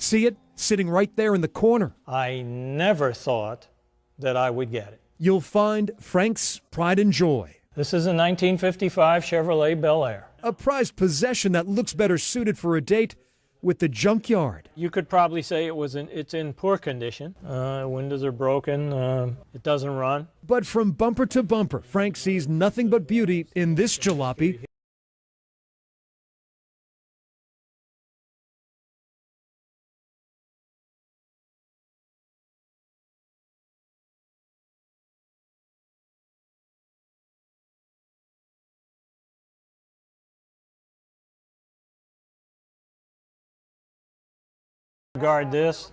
See it sitting right there in the corner. I never thought that I would get it. You'll find Frank's pride and joy. This is a 1955 Chevrolet Bel Air. A prized possession that looks better suited for a date with the junkyard. You could probably say it's in poor condition. Windows are broken. It doesn't run. But from bumper to bumper, Frank sees nothing but beauty in this jalopy. Regard this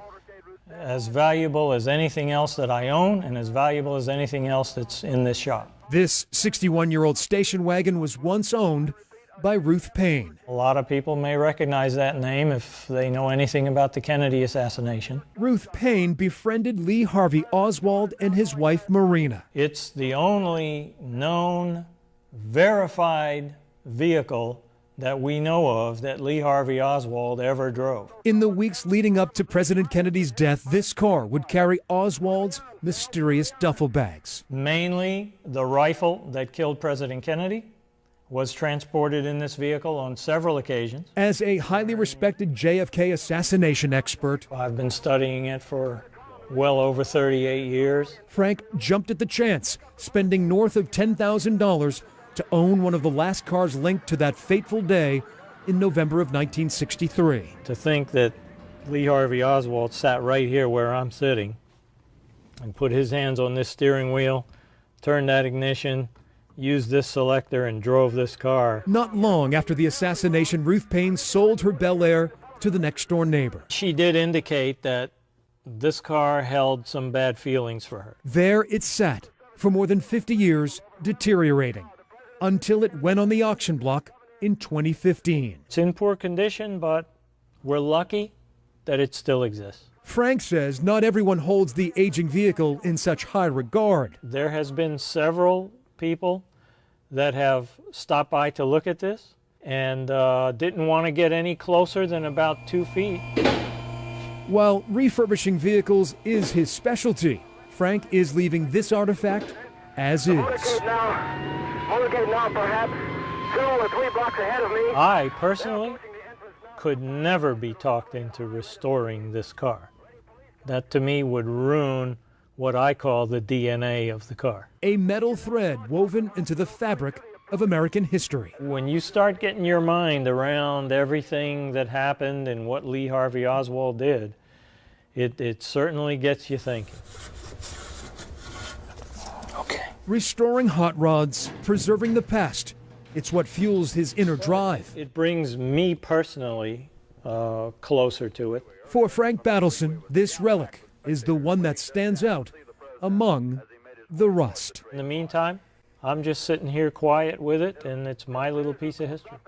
as valuable as anything else that I own and as valuable as anything else that's in this shop. This 61-year-old station wagon was once owned by Ruth Paine. A lot of people may recognize that name if they know anything about the Kennedy assassination. Ruth Paine befriended Lee Harvey Oswald and his wife Marina. It's the only known, verified vehicle that we know of that Lee Harvey Oswald ever drove. In the weeks leading up to President Kennedy's death, this car would carry Oswald's mysterious duffel bags. Mainly, the rifle that killed President Kennedy was transported in this vehicle on several occasions. As a highly respected JFK assassination expert, I've been studying it for well over 38 years. Frank jumped at the chance, spending north of $10,000 to own one of the last cars linked to that fateful day in November of 1963. To think that Lee Harvey Oswald sat right here where I'm sitting and put his hands on this steering wheel, turned that ignition, used this selector, and drove this car. Not long after the assassination, Ruth Paine sold her Bel Air to the next-door neighbor. She did indicate that this car held some bad feelings for her. There it sat for more than 50 years, deteriorating, until it went on the auction block in 2015. It's in poor condition, but we're lucky that it still exists. Frank says not everyone holds the aging vehicle in such high regard. There has been several people that have stopped by to look at this and didn't want to get any closer than about 2 feet. While refurbishing vehicles is his specialty, Frank is leaving this artifact as is. Motorcade now, perhaps 2 or 3 blocks ahead of me. I personally could never be talked into restoring this car. That to me would ruin what I call the DNA of the car. A metal thread woven into the fabric of American history. When you start getting your mind around everything that happened and what Lee Harvey Oswald did, it certainly gets you thinking. Restoring hot rods, preserving the past. It's what fuels his inner drive. It brings me personally closer to it. For Frank Battleson, this relic is the one that stands out among the rust. In the meantime, I'm just sitting here quiet with it, and it's my little piece of history.